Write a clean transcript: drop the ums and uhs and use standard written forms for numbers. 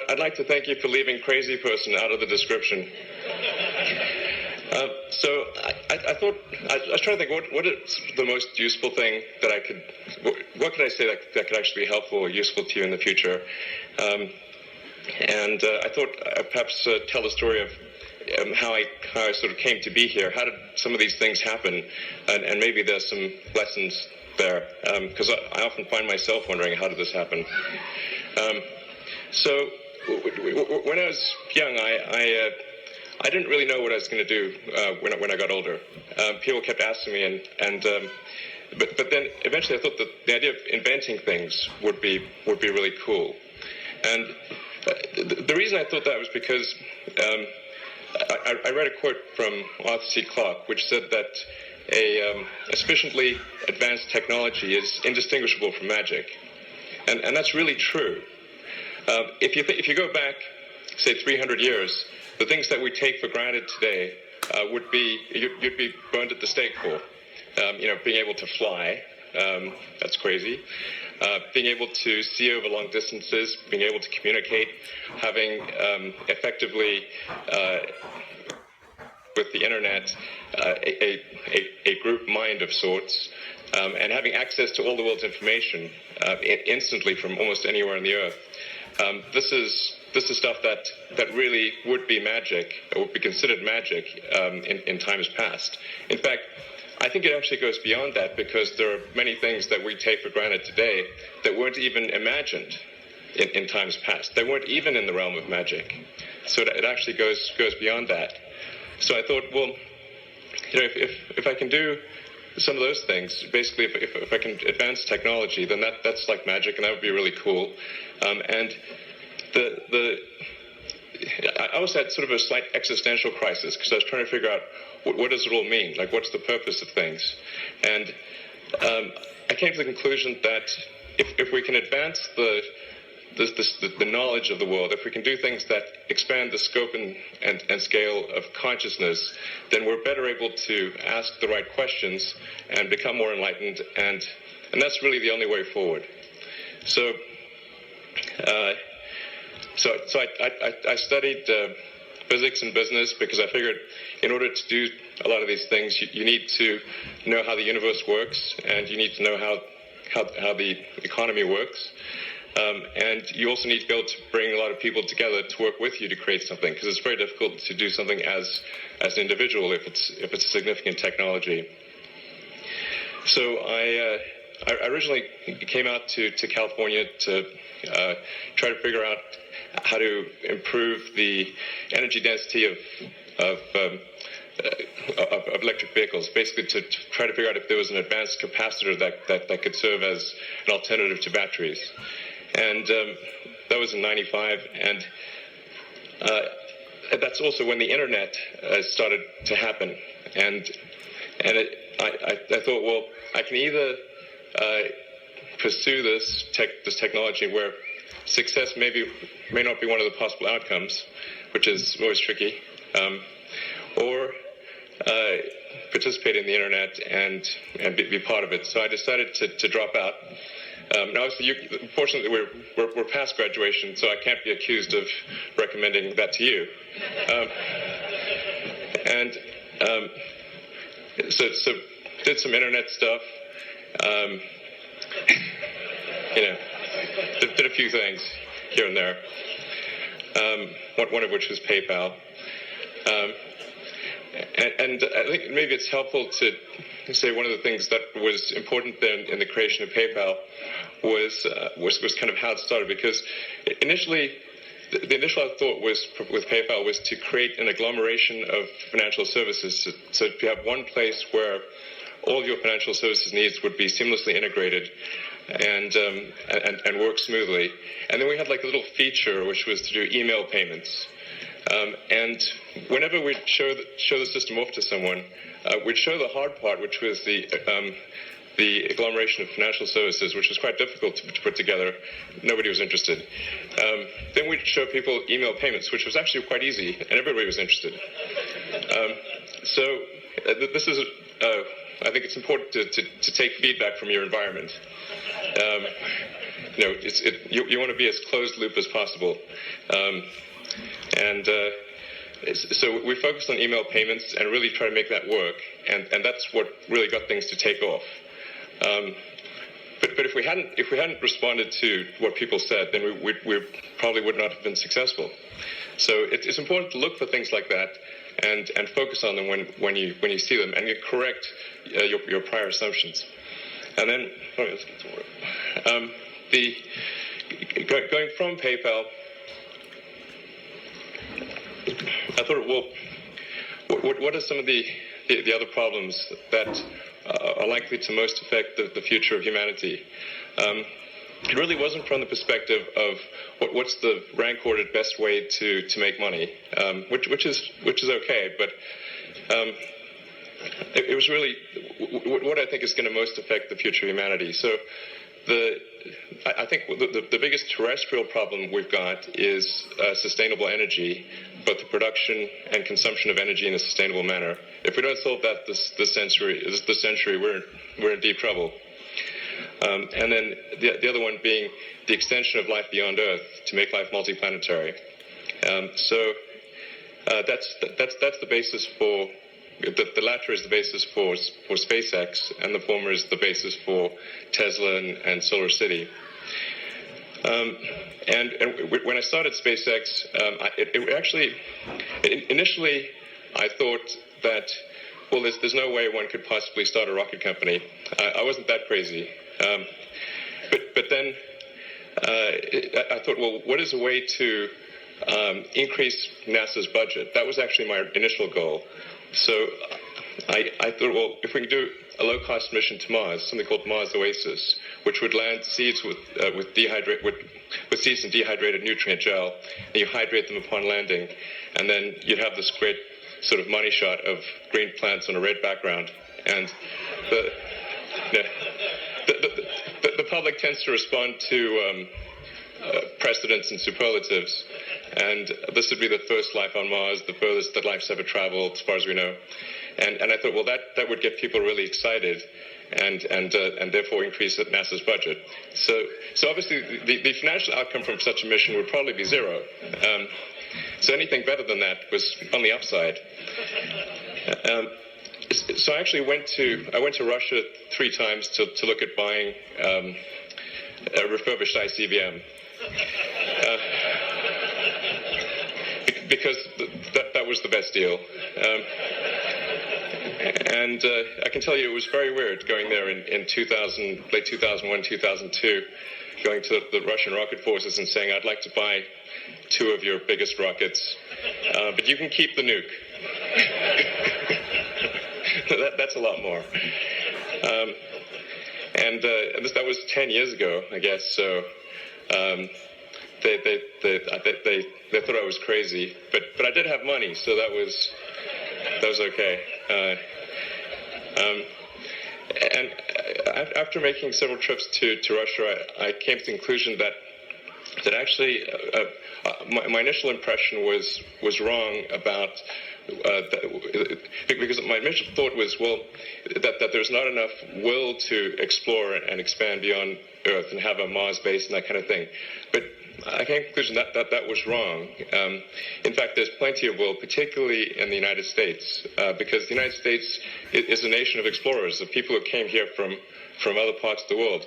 I'd like to thank you for leaving crazy person out of the description. So I thought, I was trying to think, what is the most useful thing that I could, what could I say that could actually be helpful or useful to you in the future? And I thought I'd perhaps tell the story of how I sort of came to be here. How did some of these things happen? And maybe there's some lessons there, because I often find myself wondering, how did this happen? So when I was young, I didn't really know what I was going to do when I got older. People kept asking me, but then eventually I thought that the idea of inventing things would be really cool. And the reason I thought that was because I read a quote from Arthur C. Clarke, which said that a sufficiently advanced technology is indistinguishable from magic, and that's really true. If you go back, say, 300 years, the things that we take for granted today would be you'd be burned at the stake for. Being able to fly, that's crazy. Being able to see over long distances, being able to communicate, having effectively with the internet a group mind of sorts, and having access to all the world's information instantly from almost anywhere on the earth. This is stuff that really would be magic, or would be considered magic in times past. In fact, I think it actually goes beyond that, because there are many things that we take for granted today that weren't even imagined in times past. They weren't even in the realm of magic. So it actually goes beyond that. So I thought, well, if I can do some of those things, basically, if I can advance technology, then that's like magic, and that would be really cool. And I also had sort of a slight existential crisis, because I was trying to figure out what does it all mean? Like, what's the purpose of things? And I came to the conclusion that if we can advance the knowledge of the world, if we can do things that expand the scope and scale of consciousness, then we're better able to ask the right questions and become more enlightened, and that's really the only way forward. So I studied physics and business, because I figured in order to do a lot of these things, you need to know how the universe works, and you need to know how the economy works. And you also need to be able to bring a lot of people together to work with you to create something, because it's very difficult to do something as an individual if it's significant technology. So I originally came out to California to try to figure out how to improve the energy density of electric vehicles, basically to try to figure out if there was an advanced capacitor that could serve as an alternative to batteries. And that was in '95, and that's also when the internet started to happen. And I thought, well, I can either pursue this technology where success may not be one of the possible outcomes, which is always tricky, or participate in the internet and be part of it. So I decided to drop out. Now, obviously, unfortunately, we're past graduation, so I can't be accused of recommending that to you. So did some internet stuff. Did a few things here and there. One of which was PayPal. And I think maybe it's helpful to say one of the things that was important then in the creation of PayPal was kind of how it started, because initially the initial thought with PayPal was to create an agglomeration of financial services, so you have one place where all of your financial services needs would be seamlessly integrated and work smoothly. And then we had like a little feature which was to do email payments. And whenever we'd show the system off to someone, we'd show the hard part, which was the agglomeration of financial services, which was quite difficult to put together. Nobody was interested. Then we'd show people email payments, which was actually quite easy, and everybody was interested. So this is I think it's important to take feedback from your environment. You want to be as closed loop as possible. So we focused on email payments and really try to make that work, and that's what really got things to take off. But if we hadn't responded to what people said, then we probably would not have been successful. So it's important to look for things like that and focus on them when you see them, and you correct your prior assumptions. And then let's get to work. Going from PayPal, I thought, well, what are some of the other problems that are likely to most affect the future of humanity? It really wasn't from the perspective of what's the rank-ordered best way to make money, which is okay, but it was really what I think is going to most affect the future of humanity. So I think the biggest terrestrial problem we've got is sustainable energy, but the production and consumption of energy in a sustainable manner. If we don't solve that this century, we're in deep trouble. And then the other one being the extension of life beyond Earth to make life multiplanetary. So that's the basis for. The latter is the basis for SpaceX, and the former is the basis for Tesla and Solar City. And when I started SpaceX, initially I thought that, well, there's no way one could possibly start a rocket company. I wasn't that crazy. But then I thought, well, what is a way to increase NASA's budget? That was actually my initial goal. So I thought, well, if we can do a low-cost mission to Mars, something called Mars Oasis, which would land seeds with seeds in dehydrated nutrient gel, and you hydrate them upon landing, and then you'd have this great sort of money shot of green plants on a red background, and the public tends to respond to precedents and superlatives, and this would be the first life on Mars, the furthest that life's ever traveled, as far as we know. And I thought, well, that would get people really excited, and therefore increase NASA's budget. So obviously the financial outcome from such a mission would probably be zero. So anything better than that was on the upside. So I actually went to Russia 3 times to look at buying a refurbished ICBM. Because that was the best deal. And I can tell you it was very weird going there in late 2001, 2002, going to the Russian rocket forces and saying, I'd like to buy 2 of your biggest rockets, but you can keep the nuke. That's a lot more. And that was 10 years ago, I guess, so they thought I was crazy, but I did have money, so that was okay. And after making several trips to Russia, I came to the conclusion that actually my initial impression was wrong about because my initial thought was, well, that there's not enough will to explore and expand beyond Earth and have a Mars base and that kind of thing. But I came to the conclusion that was wrong. In fact, there's plenty of will, particularly in the United States, because the United States is a nation of explorers, of people who came here from other parts of the world.